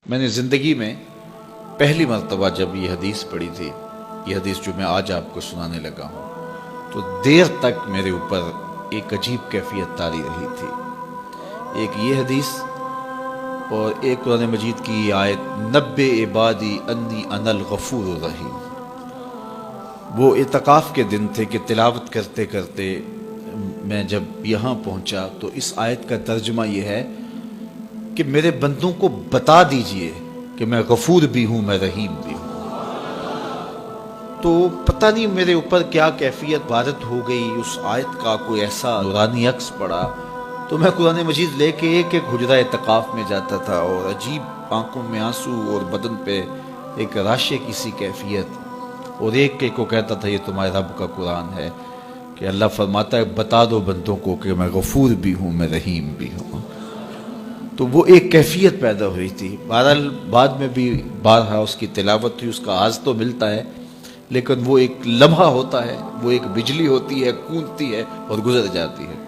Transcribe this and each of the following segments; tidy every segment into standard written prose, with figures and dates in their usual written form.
میں نے زندگی میں پہلی مرتبہ جب یہ حدیث پڑھی تھی، یہ حدیث جو میں آج آپ کو سنانے لگا ہوں، تو دیر تک میرے اوپر ایک عجیب کیفیت طاری رہی تھی۔ ایک یہ حدیث اور ایک قرآن مجید کی آیت نبّئ عبادی انی انا الغفور الرحیم۔ وہ اعتکاف کے دن تھے کہ تلاوت کرتے کرتے میں جب یہاں پہنچا تو اس آیت کا ترجمہ یہ ہے کہ میرے بندوں کو بتا دیجئے کہ میں غفور بھی ہوں، میں رحیم بھی ہوں۔ تو پتہ نہیں میرے اوپر کیا کیفیت وارد ہو گئی، اس آیت کا کوئی ایسا نورانی عکس پڑا تو میں قرآن مجید لے کے ایک حجرہ اعتکاف میں جاتا تھا، اور عجیب آنکھوں میں آنسو اور بدن پہ ایک راشے کی سی کیفیت، اور ایک کو کہتا تھا یہ تمہارے رب کا قرآن ہے کہ اللہ فرماتا ہے بتا دو بندوں کو کہ میں غفور بھی ہوں، میں رحیم بھی ہوں۔ تو وہ ایک کیفیت پیدا ہوئی تھی۔ بہرحال بعد میں بھی بارہا اس کی تلاوت ہوئی، اس کا آز تو ملتا ہے، لیکن وہ ایک لمحہ ہوتا ہے، وہ ایک بجلی ہوتی ہے، کونتی ہے اور گزر جاتی ہے۔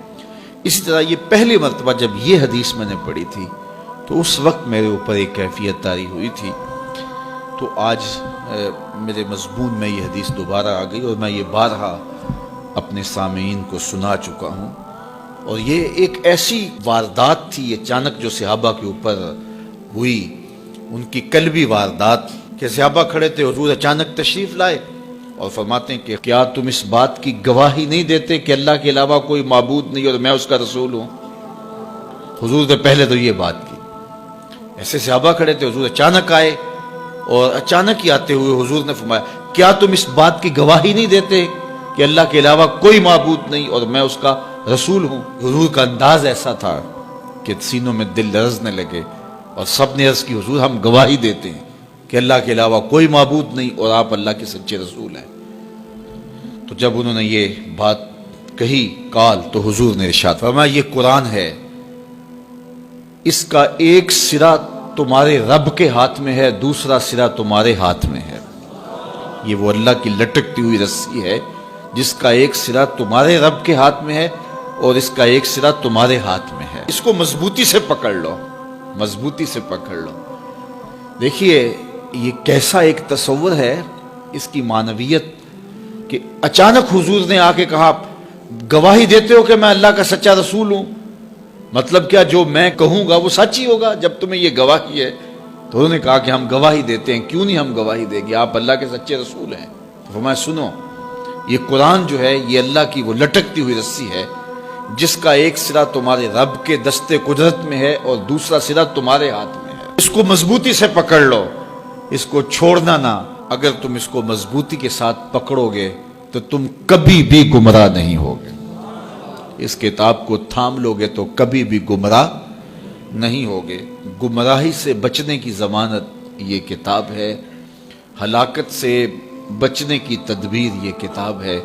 اسی طرح یہ پہلی مرتبہ جب یہ حدیث میں نے پڑھی تھی تو اس وقت میرے اوپر ایک کیفیت طاری ہوئی تھی۔ تو آج میرے مضمون میں یہ حدیث دوبارہ آ گئی اور میں یہ بارہا اپنے سامعین کو سنا چکا ہوں، اور یہ ایک ایسی واردات تھی اچانک جو صحابہ کے اوپر ہوئی، ان کی قلبی واردات کہ صحابہ کھڑے تھے، حضور اچانک تشریف لائے اور فرماتے ہیں کہ کیا تم اس بات کی گواہی نہیں دیتے کہ اللہ کے علاوہ کوئی معبود نہیں اور میں اس کا رسول ہوں؟ حضور نے پہلے تو یہ بات کی، ایسے صحابہ کھڑے تھے، حضور اچانک آئے اور اچانک ہی آتے ہوئے حضور نے فرمایا کیا تم اس بات کی گواہی نہیں دیتے کہ اللہ کے علاوہ کوئی معبود نہیں اور میں اس کا رسول ہوں؟ حضور کا انداز ایسا تھا کہ سینوں میں دل لرزنے لگے، اور سب نے عرض کی حضور ہم گواہی دیتے ہیں کہ اللہ کے علاوہ کوئی معبود نہیں اور آپ اللہ کے سچے رسول ہیں۔ تو جب انہوں نے یہ بات کہی قال، تو حضور نے ارشاد فرمایا یہ قرآن ہے، اس کا ایک سرا تمہارے رب کے ہاتھ میں ہے، دوسرا سرا تمہارے ہاتھ میں ہے۔ یہ وہ اللہ کی لٹکتی ہوئی رسی ہے جس کا ایک سرا تمہارے رب کے ہاتھ میں ہے اور اس کا ایک سرا تمہارے ہاتھ میں ہے۔ اس کو مضبوطی سے پکڑ لو، مضبوطی سے پکڑ لو۔ دیکھیے یہ کیسا ایک تصور ہے اس کی معنویت کہ اچانک حضور نے آ کے کہا گواہی دیتے ہو کہ میں اللہ کا سچا رسول ہوں، مطلب کیا جو میں کہوں گا وہ سچ ہی ہوگا جب تمہیں یہ گواہی ہے؟ تو انہوں نے کہا کہ ہم گواہی دیتے ہیں۔ کیوں نہیں ہم گواہی دیں گے، آپ اللہ کے سچے رسول ہیں۔ تو فرمایا سنو، یہ قرآن جو ہے یہ اللہ کی وہ لٹکتی ہوئی رسی ہے جس کا ایک سرا تمہارے رب کے دستے قدرت میں ہے اور دوسرا سرا تمہارے ہاتھ میں ہے۔ اس کو مضبوطی سے پکڑ لو، اس کو چھوڑنا نہ۔ اگر تم اس کو مضبوطی کے ساتھ پکڑو گے تو تم کبھی بھی گمراہ نہیں ہوگے۔ اس کتاب کو تھام لو گے تو کبھی بھی گمراہ نہیں ہوگے۔ گمراہی سے بچنے کی ضمانت یہ کتاب ہے، ہلاکت سے بچنے کی تدبیر یہ کتاب ہے،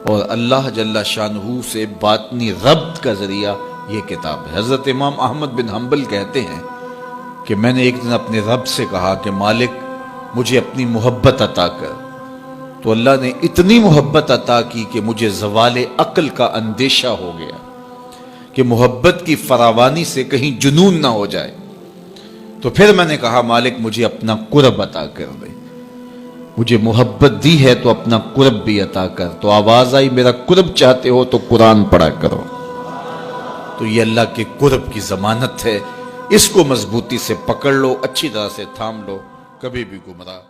اور اللہ جل شانہ سے باطنی ربط کا ذریعہ یہ کتاب ہے۔ حضرت امام احمد بن حنبل کہتے ہیں کہ میں نے ایک دن اپنے رب سے کہا کہ مالک مجھے اپنی محبت عطا کر، تو اللہ نے اتنی محبت عطا کی کہ مجھے زوال عقل کا اندیشہ ہو گیا کہ محبت کی فراوانی سے کہیں جنون نہ ہو جائے۔ تو پھر میں نے کہا مالک مجھے اپنا قرب عطا کر دے، مجھے محبت دی ہے تو اپنا قرب بھی عطا کر۔ تو آواز آئی میرا قرب چاہتے ہو تو قرآن پڑھا کرو۔ تو یہ اللہ کے قرب کی ضمانت ہے، اس کو مضبوطی سے پکڑ لو، اچھی طرح سے تھام لو، کبھی بھی گمراہ